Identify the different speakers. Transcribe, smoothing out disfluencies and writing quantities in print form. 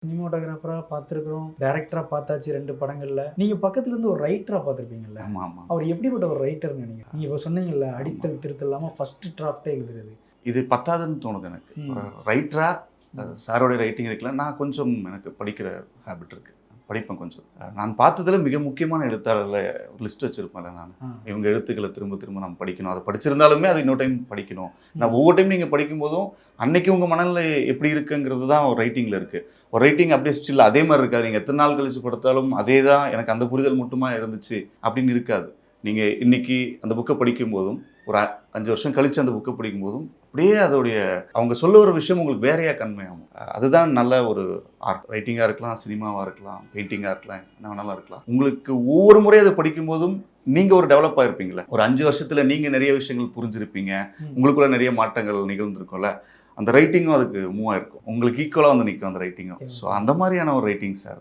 Speaker 1: சினிமாட்டோகிராஃபராக பார்த்துருக்குறோம், டைரக்டராக பார்த்தாச்சு 2 படங்கள்ல. நீங்க பக்கத்துல இருந்து ஒரு ரைட்டரா பார்த்துருப்பீங்கல்ல.
Speaker 2: ஆமா, ஆமா.
Speaker 1: அவர் எப்படிப்பட்ட ஒரு ரைட்டர்னு நினைக்கிறீங்க? நீங்க இப்போ சொன்னீங்கல்ல, அடித்தல் திருத்தல் இல்லாம ஃபர்ஸ்ட் டிராஃப்ட்டே எழுதுறது.
Speaker 2: இது பத்தாதுன்னு தோணுது எனக்கு.
Speaker 1: ம்.
Speaker 2: ஒரு ரைட்டரா சாரோடைய ரைட்டிங் இருக்குல்ல, நான் கொஞ்சம் எனக்கு படிக்கிற ஹேபிட் இருக்கு. படிப்பேன் கொஞ்சம். நான் பார்த்ததுல மிக முக்கியமான எழுத்தாளர்ல ஒரு லிஸ்ட் வச்சிருப்பேன்ல நான். இவங்க எழுத்துக்களை திரும்ப திரும்ப நம்ம படிக்கணும். அதை படிச்சிருந்தாலுமே அதை இன்னொரு டைம் படிக்கணும். நான் ஒவ்வொரு டைம் நீங்கள் படிக்கும்போதும் அன்னைக்கு உங்கள் மனநிலை எப்படி இருக்குங்கிறது தான் ஒரு ரைட்டிங்கில் இருக்குது. ஒரு ரைட்டிங் அப்படியே ஸ்டில் அதே மாதிரி இருக்காது. நீங்கள் எத்தனை நாள் கழிச்சு கொடுத்தாலும் அதே தான் எனக்கு அந்த புரிதல் மட்டுமா இருந்துச்சு அப்படின்னு இருக்காது. நீங்கள் இன்னைக்கு அந்த புக்கை படிக்கும்போதும் ஒரு 5 வருஷம் கழிச்சு அந்த புக்கை படிக்கும்போதும் அப்படியே அதோடைய அவங்க சொல்ல ஒரு விஷயம் உங்களுக்கு வேறையாக கன்மையாகும். அதுதான் நல்ல ஒரு ஆர்ட். ரைட்டிங்காக இருக்கலாம், சினிமாவாக இருக்கலாம், பெயிண்டிங்காக இருக்கலாம், என்ன வேணாலும் இருக்கலாம். உங்களுக்கு ஒவ்வொரு முறையும் அதை படிக்கும்போதும் நீங்கள் ஒரு டெவலப் ஆகிருப்பீங்களே. ஒரு 5 வருஷத்தில் நீங்கள் நிறைய விஷயங்கள் புரிஞ்சிருப்பீங்க. உங்களுக்குள்ள நிறைய மாற்றங்கள் நிகழ்ந்திருக்கும்ல. அந்த ரைட்டிங்கும் அதுக்கு மூவ் ஆயிருக்கும். உங்களுக்கு ஈக்குவலாக வந்து நிற்கும் அந்த ரைட்டிங்கும். ஸோ அந்த மாதிரியான ஒரு ரைட்டிங் சார்.